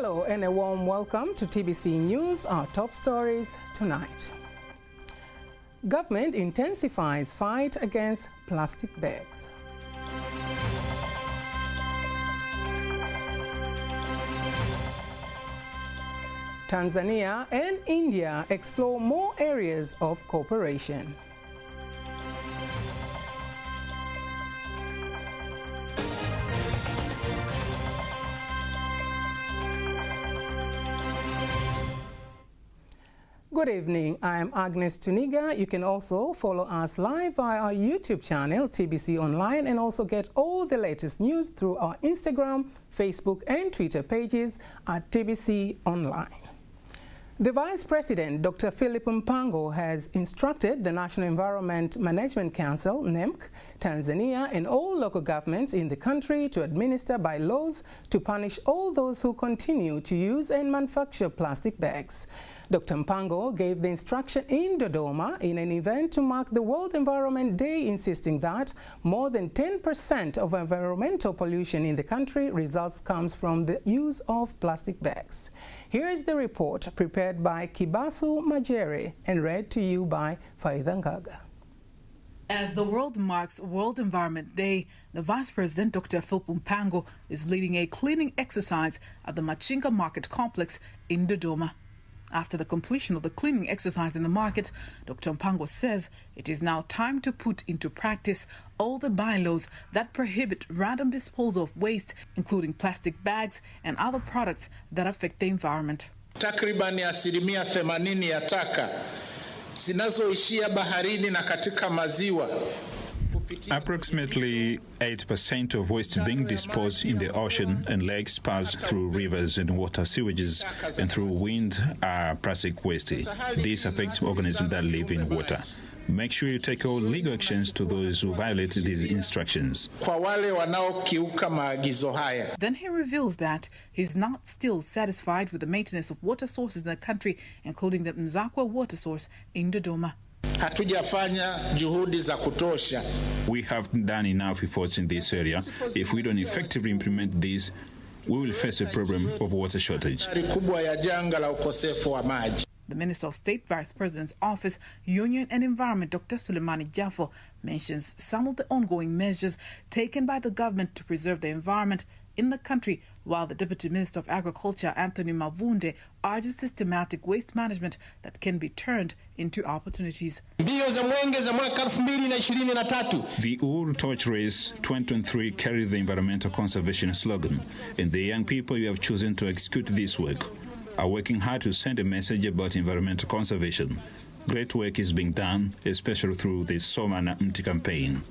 Hello and a warm welcome to TBC News, our top stories tonight. Government intensifies fight against plastic bags. Tanzania and India explore more areas of cooperation. Good evening, I am Agnes Tuniga. You can also follow us live via our YouTube channel, TBC Online, and also get all the latest news through our Instagram, Facebook and Twitter pages at TBC Online. The Vice President, Dr. Philip Mpango, has instructed the National Environment Management Council, NEMC, Tanzania and all local governments in the country to administer bylaws to punish all those who continue to use and manufacture plastic bags. Dr. Mpango gave the instruction in Dodoma in an event to mark the World Environment Day, insisting that more than 10% of environmental pollution in the country comes from the use of plastic bags. Here is the report prepared by Kibasu Majere and read to you by Faida Ngaga. As the world marks World Environment Day, the Vice President, Dr. Philip Mpango, is leading a cleaning exercise at the Machinga Market Complex in Dodoma. After the completion of the cleaning exercise in the market, Dr. Mpango says it is now time to put into practice all the bylaws that prohibit random disposal of waste, including plastic bags and other products that affect the environment. Takribani asilimia 80 ya taka zinazoishia baharini na katika maziwa. Approximately 8% of waste being disposed in the ocean and lakes pass through rivers and water sewages and through wind are plastic waste. This affects organisms that live in water. Make sure you take all legal actions to those who violate these instructions. Then he reveals that he's not still satisfied with the maintenance of water sources in the country, including the Mzakwa water source in Dodoma. We haven't done enough efforts in this area. If we don't effectively implement these, we will face a problem of water shortage. The Minister of State, Vice President's Office, Union and Environment, Dr. Suleimani Jaffo, mentions some of the ongoing measures taken by the government to preserve the environment in the country, while the Deputy Minister of Agriculture, Anthony Mavunde, urges systematic waste management that can be turned into opportunities. The Uhuru Torch Race 2023 carried the environmental conservation slogan, and the young people you have chosen to execute this work are working hard to send a message about environmental conservation. Great work is being done, especially through the Soma na Mti campaign.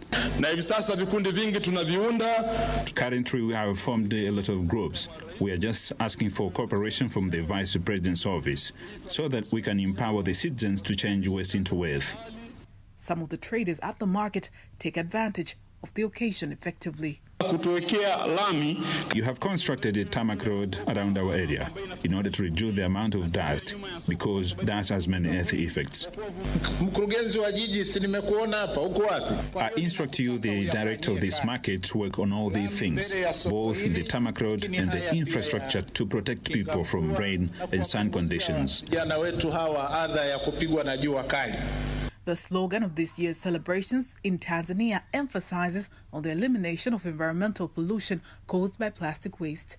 Currently, we have formed a lot of groups. We are just asking for cooperation from the Vice President's office so that we can empower the citizens to change waste into wealth. Some of the traders at the market take advantage of the occasion effectively. You have constructed a tarmac road around our area in order to reduce the amount of dust, because dust has many health effects. I instruct you, the director of this market, to work on all these things, both the tarmac road and the infrastructure, to protect people from rain and sun conditions. The slogan of this year's celebrations in Tanzania emphasizes on the elimination of environmental pollution caused by plastic waste.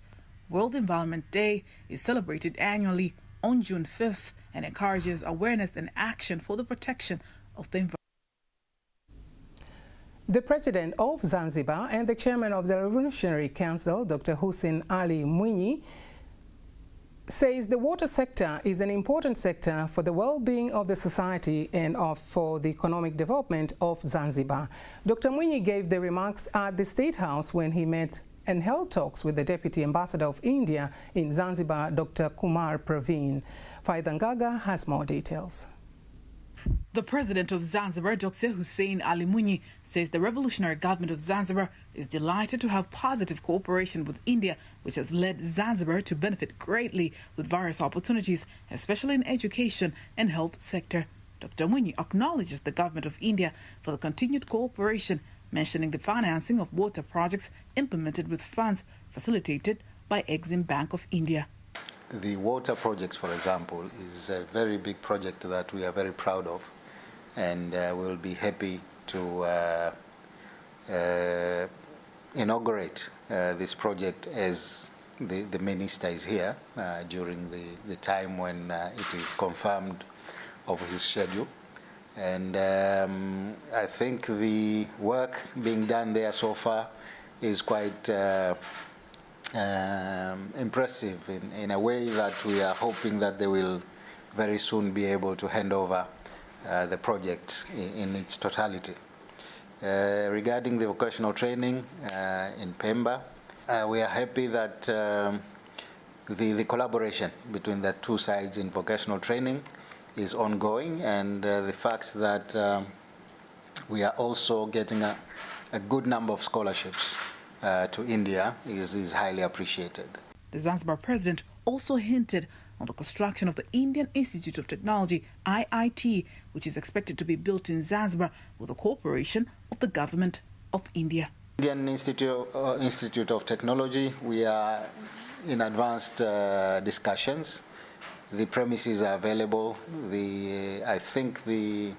World Environment Day is celebrated annually on June 5th and encourages awareness and action for the protection of the environment. The President of Zanzibar and the Chairman of the Revolutionary Council, Dr. Hussein Ali Mwinyi, says the water sector is an important sector for the well-being of the society and for the economic development of Zanzibar. Dr. Mwinyi gave the remarks at the State House when he met and held talks with the Deputy Ambassador of India in Zanzibar, Dr. Kumar Praveen. Faida Ngaga has more details. The President of Zanzibar, Dr. Hussein Ali Mwinyi, says the revolutionary government of Zanzibar is delighted to have positive cooperation with India, which has led Zanzibar to benefit greatly with various opportunities, especially in education and health sector. Dr. Mwinyi acknowledges the government of India for the continued cooperation, mentioning the financing of water projects implemented with funds facilitated by Exim Bank of India. The water project, for example, is a very big project that we are very proud of, and we'll be happy to inaugurate this project as the minister is here during the time when it is confirmed of his schedule. And I think the work being done there so far is quite impressive in a way that we are hoping that they will very soon be able to hand over the project in its totality. Regarding the vocational training in Pemba, we are happy that the collaboration between the two sides in vocational training is ongoing, and the fact that we are also getting a good number of scholarships to India is highly appreciated. The Zanzibar president also hinted on the construction of the Indian Institute of Technology, IIT, which is expected to be built in Zanzibar with the cooperation of the government of India. Indian Institute of Technology, we are in advanced discussions. The premises are available. I think the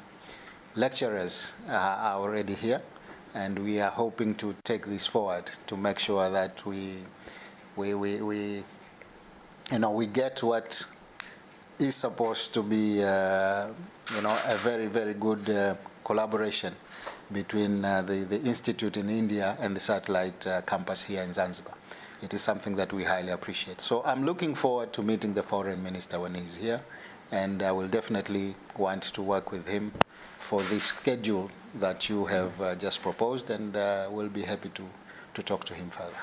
lecturers are already here, and we are hoping to take this forward to make sure that we get what is supposed to be a very, very good collaboration between the institute in India and the satellite campus here in Zanzibar. It is something that we highly appreciate. So I'm looking forward to meeting the foreign minister when he's here, and I will definitely want to work with him for the schedule that you have just proposed, and we'll be happy to talk to him further.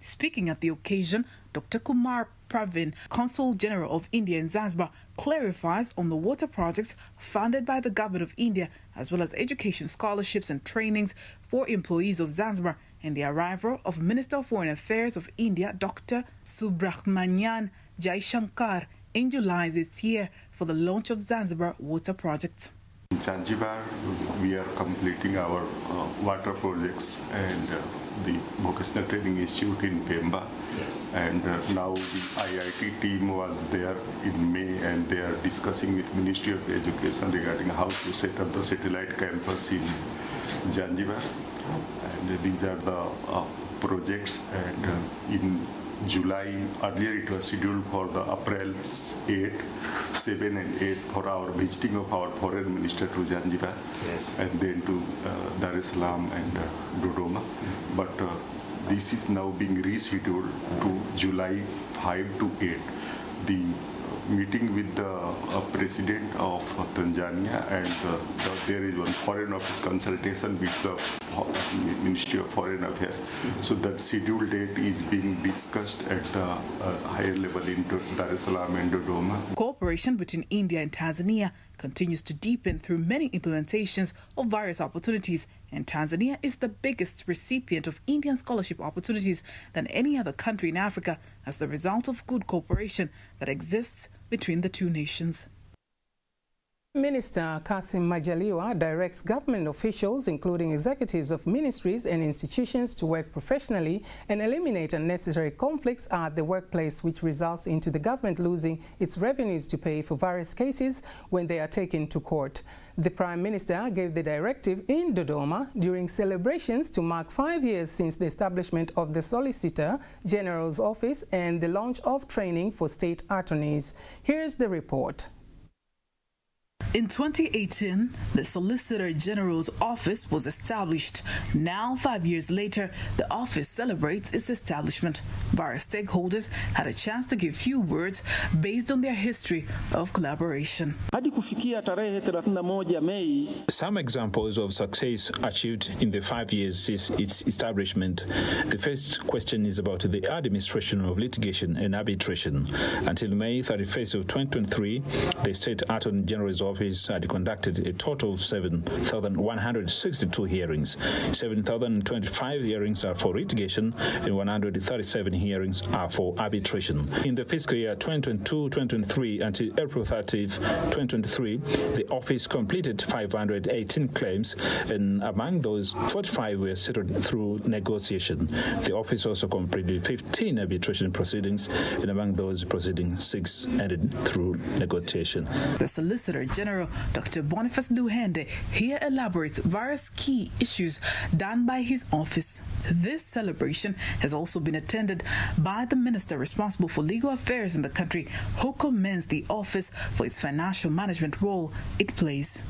Speaking at the occasion, Dr. Kumar Pravin, Consul General of India in Zanzibar, clarifies on the water projects funded by the government of India, as well as education scholarships and trainings for employees of Zanzibar, and the arrival of Minister of Foreign Affairs of India, Dr. Subrahmanyan Jaishankar, in July this year for the launch of Zanzibar water projects. In Zanzibar, we are completing our water projects and the Vocational Training Institute in Pemba. Yes. And now the IIT team was there in May, and they are discussing with Ministry of Education regarding how to set up the satellite campus in Zanzibar. And these are the projects, and in July, earlier it was scheduled for the April 8, 7 and 8 for our visiting of our foreign minister to Zanzibar, yes, and then to Dar es Salaam and Dodoma. But this is now being rescheduled to July 5 to 8. The meeting with the president of Tanzania, and there is one foreign office consultation with the Ministry of Foreign Affairs. So that scheduled date is being discussed at the higher level in Dar es Salaam and Dodoma. Cooperation between India and Tanzania continues to deepen through many implementations of various opportunities, and Tanzania is the biggest recipient of Indian scholarship opportunities than any other country in Africa as the result of good cooperation that exists between the two nations. Minister Kassim Majaliwa directs government officials, including executives of ministries and institutions, to work professionally and eliminate unnecessary conflicts at the workplace, which results into the government losing its revenues to pay for various cases when they are taken to court. The Prime Minister gave the directive in Dodoma during celebrations to mark 5 years since the establishment of the Solicitor General's Office and the launch of training for state attorneys. Here's the report. In 2018, the Solicitor General's Office was established. Now, 5 years later, the office celebrates its establishment. Various stakeholders had a chance to give few words based on their history of collaboration. Some examples of success achieved in the 5 years since its establishment. The first question is about the administration of litigation and arbitration. Until May 31st of 2023, the State Attorney General's Office office had conducted a total of 7,162 hearings. 7,025 hearings are for litigation and 137 hearings are for arbitration. In the fiscal year 2022-2023 until April 30th, 2023, the office completed 518 claims, and among those, 45 were settled through negotiation. The office also completed 15 arbitration proceedings, and among those proceedings, 6 ended through negotiation. The Solicitor General, Dr. Boniface Luhende, here elaborates various key issues done by his office. This celebration has also been attended by the Minister responsible for legal affairs in the country, who commends the office for its financial management role it plays.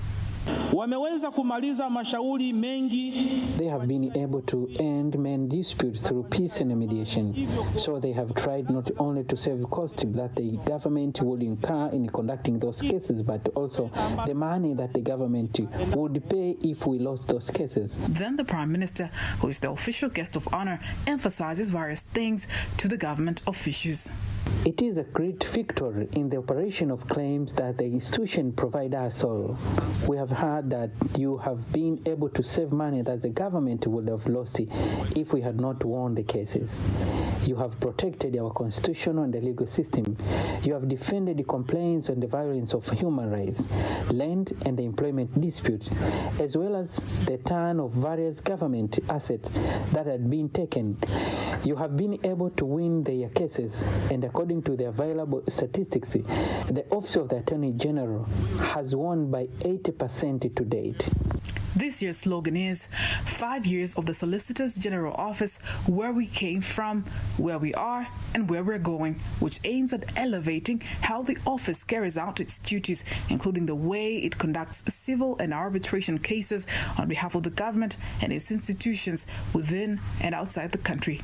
Wameweza kumaliza mashauri mengi. They have been able to end main disputes through peace and mediation. So they have tried not only to save costs that the government would incur in conducting those cases, but also the money that the government would pay if we lost those cases. Then the Prime Minister, who is the official guest of honor, emphasizes various things to the government officials. It is a great victory in the operation of claims that the institution provide us all. We have heard that you have been able to save money that the government would have lost if we had not won the cases. You have protected our constitution and the legal system. You have defended the complaints on the violence of human rights, land and the employment disputes, as well as the turn of various government assets that had been taken. You have been able to win their cases, and according to the available statistics, the Office of the Attorney General has won by 80% to date. This year's slogan is 5 years of the Solicitor General Office, where we came from, where we are, and where we're going, which aims at elevating how the office carries out its duties, including the way it conducts civil and arbitration cases on behalf of the government and its institutions within and outside the country.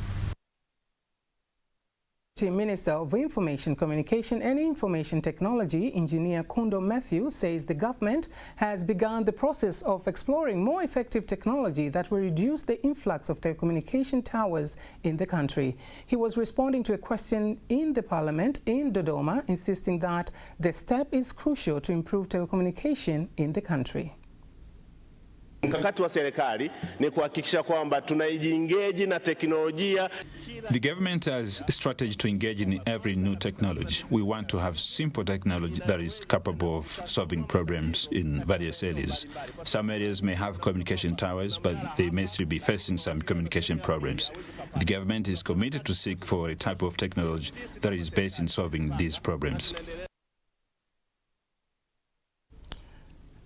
Minister of Information, Communication and Information Technology, Engineer Kundo Matthew, says the government has begun the process of exploring more effective technology that will reduce the influx of telecommunication towers in the country. He was responding to a question in the Parliament in Dodoma, insisting that the step is crucial to improve telecommunication in the country. Mkakati wa serikali ni kuhakikisha kwamba tunajiengage na teknolojia. The government has a strategy to engage in every new technology. We want to have simple technology that is capable of solving problems in various areas. Some areas may have communication towers, but they may still be facing some communication problems. The government is committed to seek for a type of technology that is based in solving these problems.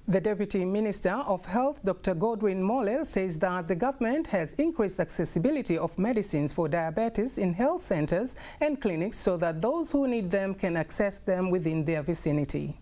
The Deputy Minister of Health, Dr. Godwin Mollel, says that the government has increased accessibility of medicines for diabetes in health centers and clinics so that those who need them can access them within their vicinity.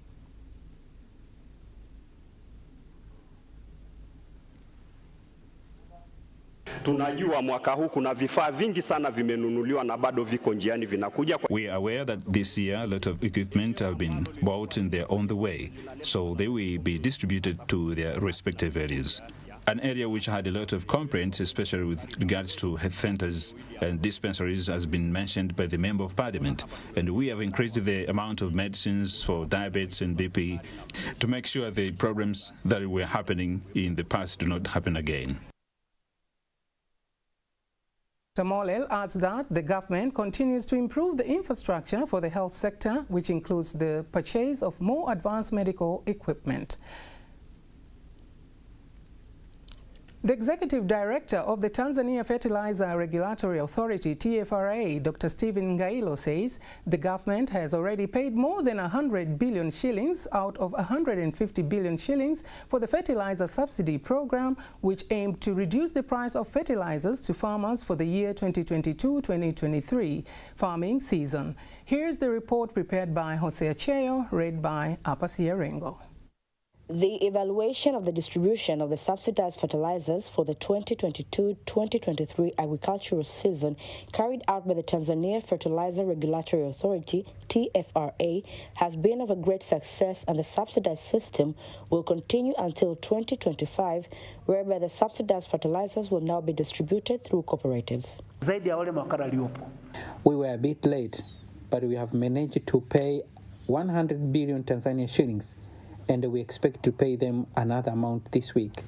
Tunajua mwaka huu kuna vifaa vingi sana vimenunuliwa na bado viko njiani vinakuja. We are aware that this year a lot of equipment have been bought and they're on the way, so they will be distributed to their respective areas. An area which had a lot of complaints, especially with regards to health centers and dispensaries, has been mentioned by the Member of Parliament. And we have increased the amount of medicines for diabetes and BP to make sure the problems that were happening in the past do not happen again. Dr. Mollel adds that the government continues to improve the infrastructure for the health sector, which includes the purchase of more advanced medical equipment. The Executive Director of the Tanzania Fertilizer Regulatory Authority, TFRA, Dr. Stephen Ngailo, says the government has already paid more than 100 billion shillings out of 150 billion shillings for the Fertilizer Subsidy program, which aimed to reduce the price of fertilizers to farmers for the year 2022-2023 farming season. Here's the report prepared by Jose Acheo, read by Apasia Rengo. The evaluation of the distribution of the subsidized fertilizers for the 2022-2023 agricultural season carried out by the Tanzania Fertilizer Regulatory Authority, TFRA, has been of a great success, and the subsidized system will continue until 2025, whereby the subsidized fertilizers will now be distributed through cooperatives. We were a bit late, but we have managed to pay 100 billion Tanzania shillings, and we expect to pay them another amount this week.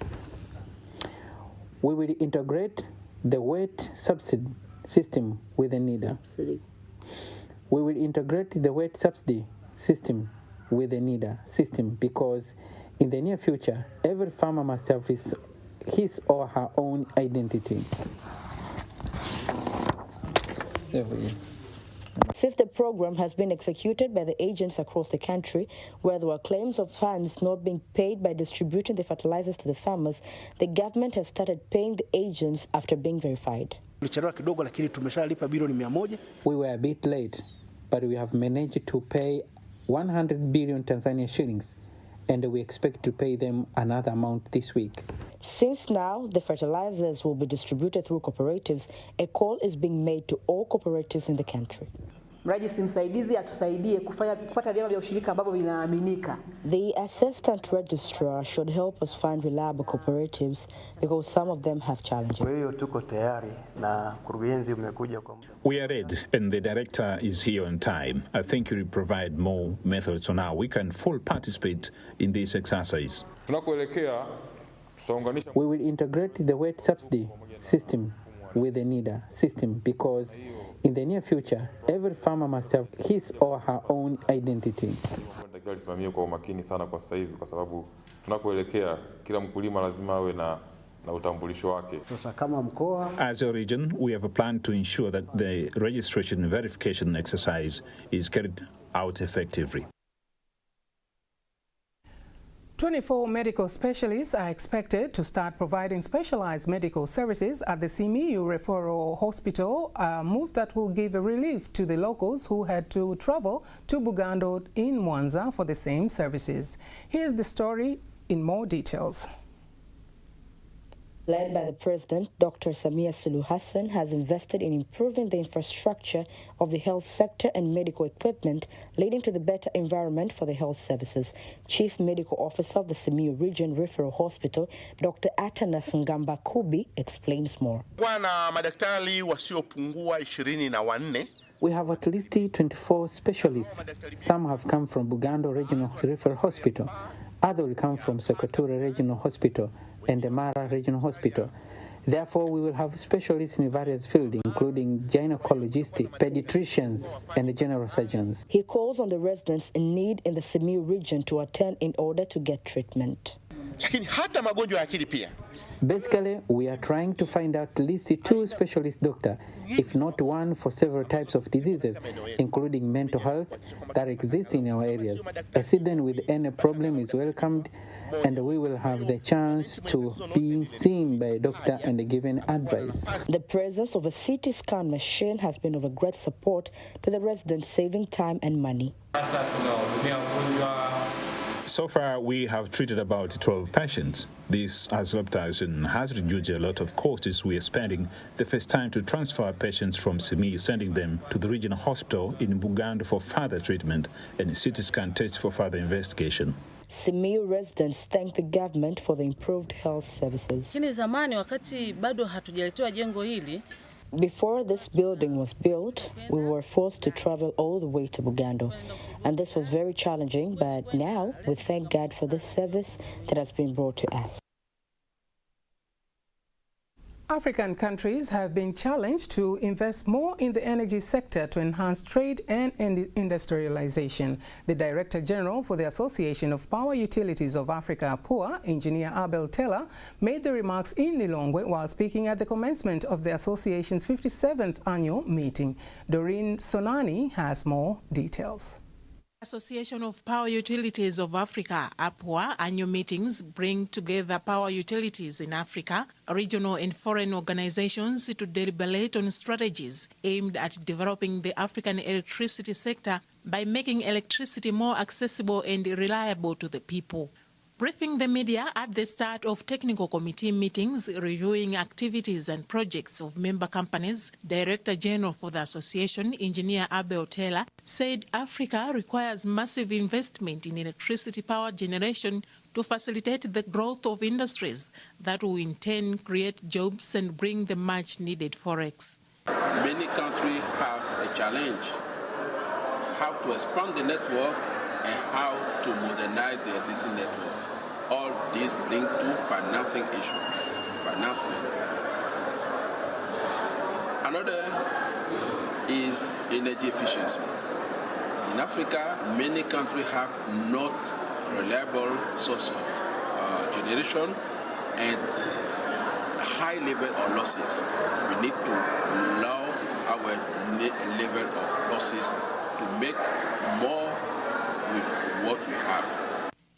We will integrate the wet subsidy system with the NIDA. We will integrate the wet subsidy system with the NIDA system because in the near future, every farmer must have his or her own identity. Since the program has been executed by the agents across the country, where there were claims of funds not being paid by distributing the fertilizers to the farmers, the government has started paying the agents after being verified. We were a bit late, but we have managed to pay 100 billion Tanzania shillings, and we expect to pay them another amount this week. Since now the fertilizers will be distributed through cooperatives, a call is being made to all cooperatives in the country. The assistant registrar should help us find reliable cooperatives because some of them have challenges. We are ready, and the director is here on time. I think he will provide more methods on how we can fully participate in this exercise. We will integrate the wet subsidy system with the NIDA system because in the near future, every farmer must have his or her own identity. As a region, we have a plan to ensure that the registration and verification exercise is carried out effectively. 24 medical specialists are expected to start providing specialized medical services at the CMU Referral Hospital, a move that will give a relief to the locals who had to travel to Bugando in Mwanza for the same services. Here's the story in more details. Led by the President, Dr. Samia Suluhu Hassan has invested in improving the infrastructure of the health sector and medical equipment, leading to the better environment for the health services. Chief Medical Officer of the Simiyu Region Referral Hospital, Dr. Atanas Ngamba Kubi, explains more. We have at least 24 specialists. Some have come from Bugando Regional Referral Hospital. Others will come from Sekotura Regional Hospital and the Mara Regional Hospital. Therefore, we will have specialists in various fields, including gynecologists, pediatricians, and general surgeons. He calls on the residents in need in the Simiyu region to attend in order to get treatment. Basically, we are trying to find out at least 2 specialist doctors, if not one, for several types of diseases, including mental health, that exist in our areas. A resident with any problem is welcomed, and we will have the chance to be seen by a doctor and given advice. The presence of a CT scan machine has been of a great support to the residents, saving time and money. So far, we have treated about 12 patients. This has helped us and has reduced a lot of costs we are spending the first time to transfer patients from Simiyu, sending them to the regional hospital in Bugando for further treatment and CT scan tests for further investigation. Simiyu residents thank the government for the improved health services. Before this building was built, we were forced to travel all the way to Bugando, and this was very challenging, but now we thank God for this service that has been brought to us. African countries have been challenged to invest more in the energy sector to enhance trade and industrialization. The Director General for the Association of Power Utilities of Africa, POA, Engineer Abel Taylor, made the remarks in Lilongwe while speaking at the commencement of the association's 57th annual meeting. Doreen Sonani has more details. Association of Power Utilities of Africa, APOA, annual meetings bring together power utilities in Africa, regional and foreign organizations to deliberate on strategies aimed at developing the African electricity sector by making electricity more accessible and reliable to the people. Briefing the media at the start of technical committee meetings reviewing activities and projects of member companies, Director General for the association, Engineer Abel Taylor, said Africa requires massive investment in electricity power generation to facilitate the growth of industries that will in turn create jobs and bring the much-needed forex. Many countries have a challenge, how to expand the network and how to modernize the existing network. All these bring to financing issue, financement. Another is energy efficiency. In Africa, many countries have not reliable source of generation and high level of losses. We need to lower our level of losses to make more with what we have.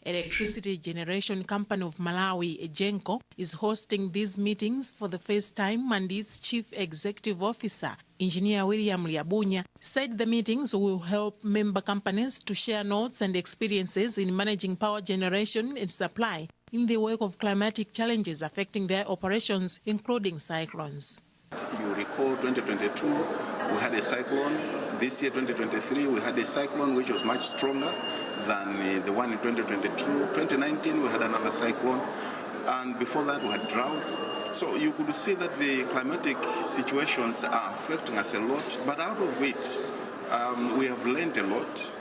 Electricity generation company of Malawi, Egenco, is hosting these meetings for the first time, and its chief executive officer, Engineer William Liabunya, said the meetings will help member companies to share notes and experiences in managing power generation and supply in the wake of climatic challenges affecting their operations, including cyclones. You recall 2022, we had a cyclone. This year, 2023, we had a cyclone which was much stronger than the one in 2022. 2019, we had another cyclone. And before that, we had droughts. So you could see that the climatic situations are affecting us a lot. But out of it, we have learned a lot.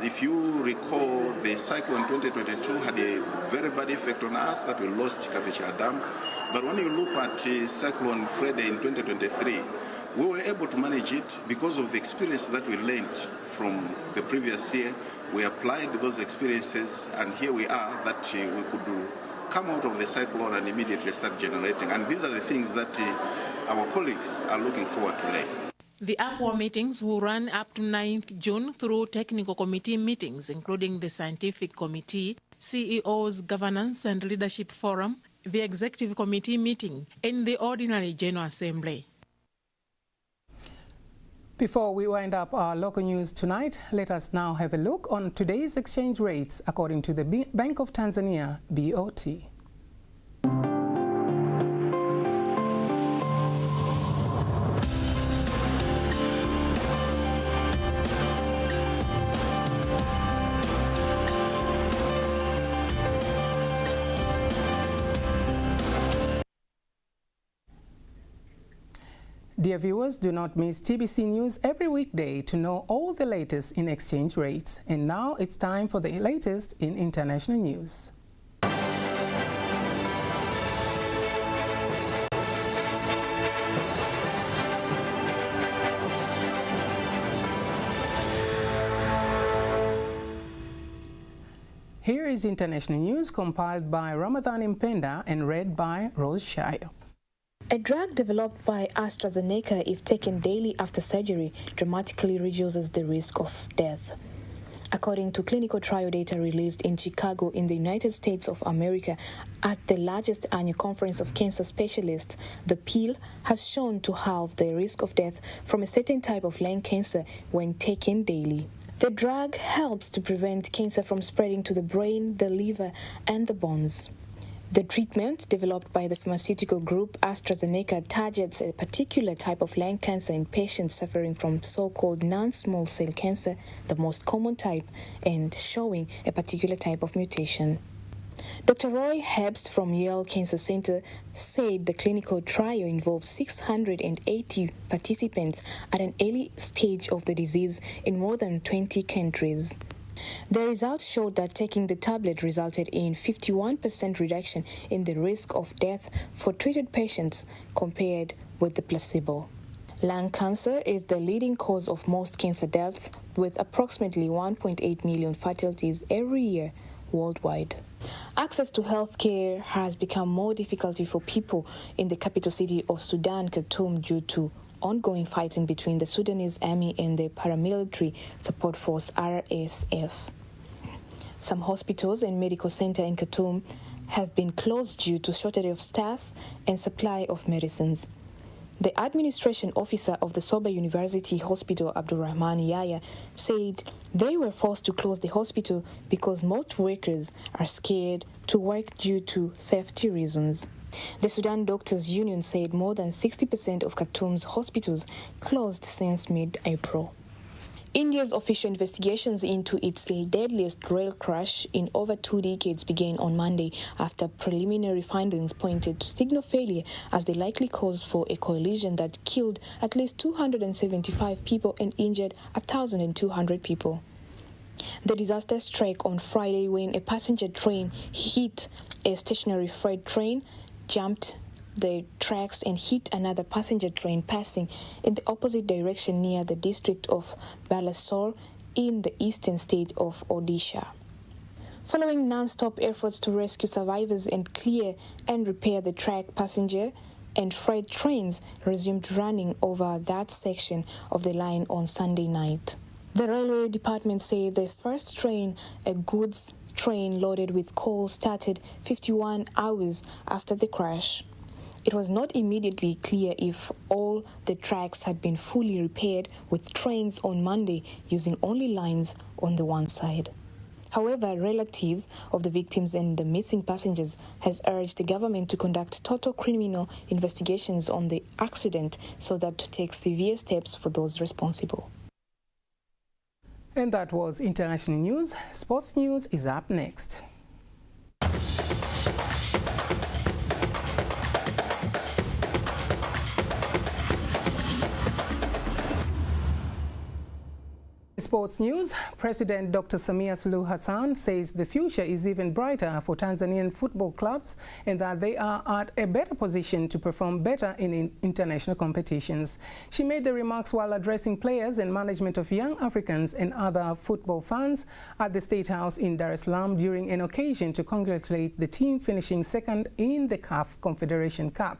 If you recall, the cyclone 2022 had a very bad effect on us that we lost Kapicha Dam. But when you look at Cyclone Freddy in 2023, we were able to manage it because of the experience that we learned from the previous year. We applied those experiences, and here we are that we could come out of the cyclone and immediately start generating. And these are the things that our colleagues are looking forward to learn. The APWA meetings will run up to 9th June through technical committee meetings, including the scientific committee, CEO's governance and leadership forum, the executive committee meeting, and the ordinary general assembly. Before we wind up our local news tonight, let us now have a look on today's exchange rates according to the Bank of Tanzania, BOT. Dear viewers, do not miss TBC News every weekday to know all the latest in exchange rates. And now it's time for the latest in international news. Here is international news compiled by Ramadan Impenda and read by Rose Shayo. A drug developed by AstraZeneca, if taken daily after surgery, dramatically reduces the risk of death. According to clinical trial data released in Chicago in the United States of America at the largest annual conference of cancer specialists, the pill has shown to halve the risk of death from a certain type of lung cancer when taken daily. The drug helps to prevent cancer from spreading to the brain, the liver, and the bones. The treatment, developed by the pharmaceutical group AstraZeneca, targets a particular type of lung cancer in patients suffering from so-called non-small cell cancer, the most common type, and showing a particular type of mutation. Dr. Roy Herbst from Yale Cancer Center said the clinical trial involved 680 participants at an early stage of the disease in more than 20 countries. The results showed that taking the tablet resulted in 51% reduction in the risk of death for treated patients compared with the placebo. Lung cancer is the leading cause of most cancer deaths, with approximately 1.8 million fatalities every year worldwide. Access to health care has become more difficult for people in the capital city of Sudan, Khartoum, due to ongoing fighting between the Sudanese army and the paramilitary support force RSF. Some hospitals and medical centers in Khartoum have been closed due to shortage of staff and supply of medicines. The administration officer of the Soba University Hospital, Abdulrahman Yaya, said they were forced to close the hospital because most workers are scared to work due to safety reasons. The Sudan Doctors Union said more than 60% of Khartoum's hospitals closed since mid-April. India's official investigations into its deadliest rail crash in over 2 decades began on Monday after preliminary findings pointed to signal failure as the likely cause for a collision that killed at least 275 people and injured 1,200 people. The disaster struck on Friday when a passenger train hit a stationary freight train, jumped the tracks and hit another passenger train passing in the opposite direction near the district of Balasore in the eastern state of Odisha. Following non-stop efforts to rescue survivors and clear and repair the track, passenger and freight trains resumed running over that section of the line on Sunday night. The railway department said the first train, a goods train loaded with coal, started 51 hours after the crash. It was not immediately clear if all the tracks had been fully repaired with trains on Monday using only lines on the one side. However, relatives of the victims and the missing passengers has urged the government to conduct total criminal investigations on the accident so that to take severe steps for those responsible. And that was international news. Sports news is up next. Sports news. President Dr. Samia Suluhu Hassan says the future is even brighter for Tanzanian football clubs and that they are at a better position to perform better in international competitions. She made the remarks while addressing players and management of Young Africans and other football fans at the State House in Dar es Salaam during an occasion to congratulate the team finishing second in the CAF Confederation Cup.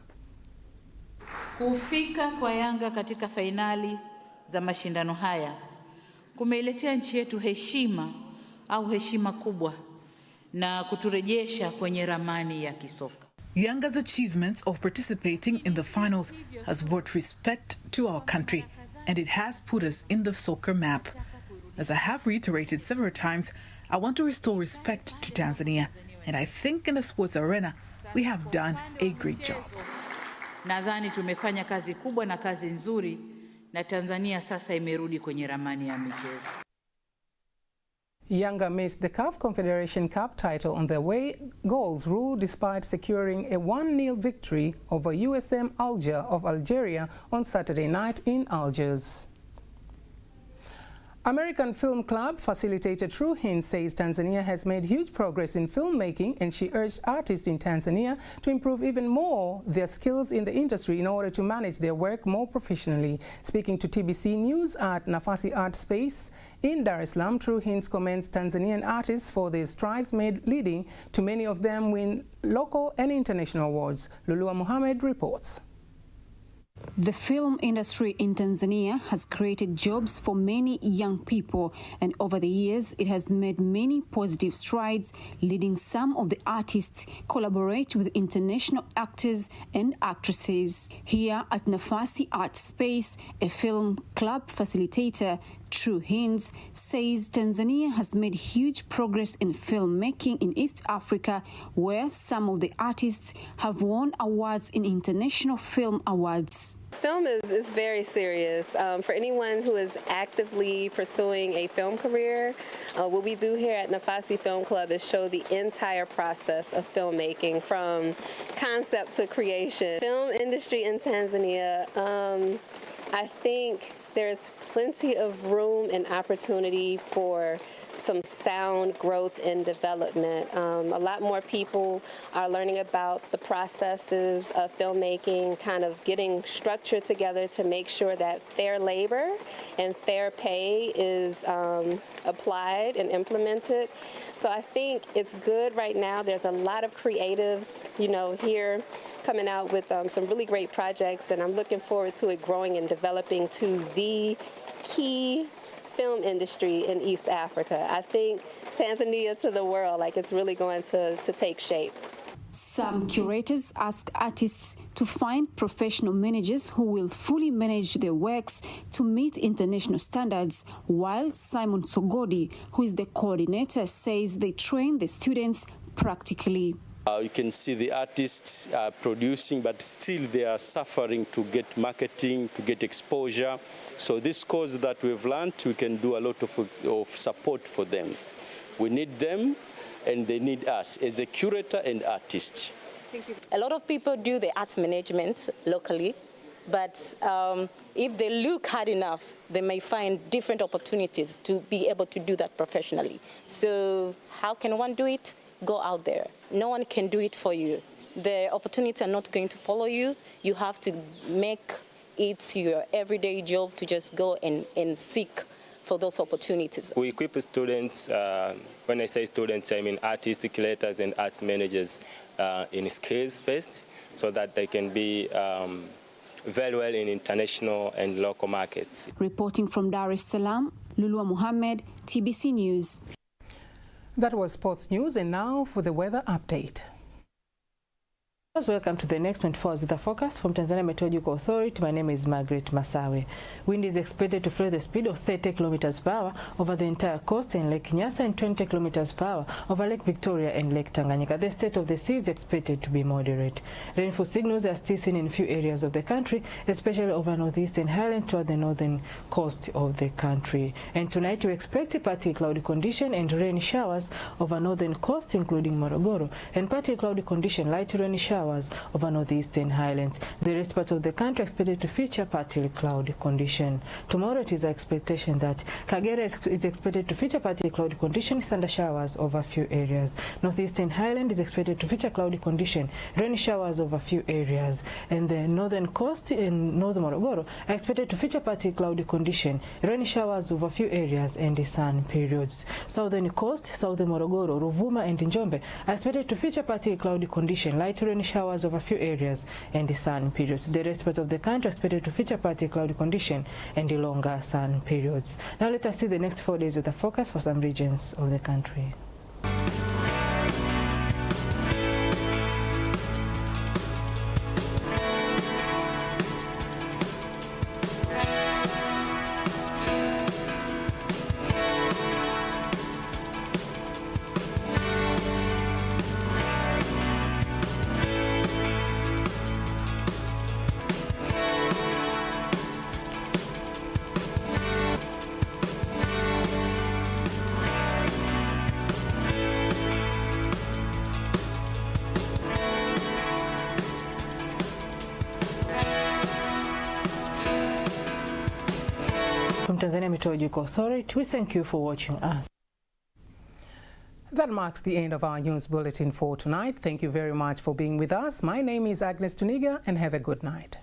Kufika kwa Yanga katika fainali za mashindano haya kumeiletea nchi yetu heshima kubwa na kuturejesha kwenye ramani ya kisoka. Yanga's achievements of participating in the finals has brought respect to our country, and it has put us in the soccer map. As I have reiterated several times, I want to restore respect to Tanzania, and I think in the sports arena we have done a great job. Nadhani tumefanya kazi kubwa na kazi nzuri, na Tanzania sasa imerudi kwenye ramani ya michezo. Yanga missed the CAF Confederation Cup title on their way goals rule despite securing a 1-0 victory over USM Alger of Algeria on Saturday night in Algiers. American Film Club facilitator True Hinds says Tanzania has made huge progress in filmmaking, and she urged artists in Tanzania to improve even more their skills in the industry in order to manage their work more professionally. Speaking to TBC News at Nafasi Art Space in Dar es Salaam, True Hinds commends Tanzanian artists for their strides made, leading to many of them win local and international awards. Lulua Mohammed reports. The film industry in Tanzania has created jobs for many young people, and over the years it has made many positive strides, leading some of the artists collaborate with international actors and actresses. Here at Nafasi Art Space, a film club facilitator, True Hinds, says Tanzania has made huge progress in filmmaking in East Africa, where some of the artists have won awards in international film awards. Film is very serious. For anyone who is actively pursuing a film career, what we do here at Nafasi Film Club is show the entire process of filmmaking from concept to creation. Film industry in Tanzania, I think there's plenty of room and opportunity for some sound growth and development. A lot more people are learning about the processes of filmmaking, kind of getting structured together to make sure that fair labor and fair pay is applied and implemented. So I think it's good right now. There's a lot of creatives, here coming out with some really great projects, and I'm looking forward to it growing and developing to the key film industry in East Africa. I think Tanzania to the world, it's really going to take shape. Some curators ask artists to find professional managers who will fully manage their works to meet international standards, while Simon Sogodi, who is the coordinator, says they train the students practically. You can see the artists are producing, but still they are suffering to get marketing, to get exposure. So this course that we've learned, we can do a lot of support for them. We need them, and they need us as a curator and artist. Thank you. A lot of people do the art management locally, But if they look hard enough, they may find different opportunities to be able to do that professionally. So how can one do it? Go out there. No one can do it for you. The opportunities are not going to follow you. You have to make it your everyday job to just go and seek for those opportunities. We equip students, when I say students, I mean artists, curators, and arts managers in skills-based, so that they can be very well in international and local markets. Reporting from Dar es Salaam, Lulua Muhammad, TBC News. That was sports news, and now for the weather update. Welcome to the next 24 hours with the forecast from Tanzania Meteorological Authority. My name is Margaret Masawe. Wind is expected to flow at the speed of 30 kilometers per hour over the entire coast in Lake Nyasa and 20 kilometers per hour over Lake Victoria and Lake Tanganyika. The state of the sea is expected to be moderate. Rainfall signals are still seen in few areas of the country, especially over northeastern highlands toward the northern coast of the country. And tonight we expect a partly cloudy condition and rain showers over northern coast, including Morogoro, and partly cloudy condition, light rain showers over northeastern highlands. The rest parts of the country are expected to feature partly cloudy condition. Tomorrow it is our expectation that Kagera is expected to feature partly cloudy condition, thunder showers over a few areas. Northeastern highland is expected to feature cloudy condition, rain showers over a few areas. And the northern coast in northern Morogoro are expected to feature partly cloudy condition, rain showers over a few areas and the sun periods. Southern coast, southern Morogoro, Ruvuma and Njombe are expected to feature partly cloudy condition, light rain showers over a few areas and the sun periods. The rest parts of the country are expected to feature partly cloudy condition and the longer sun periods. Now let us see the next 4 days with the forecast for some regions of the country. From Tanzania Meteorological Authority, we thank you for watching us. That marks the end of our news bulletin for tonight. Thank you very much for being with us. My name is Agnes Tuniga, and have a good night.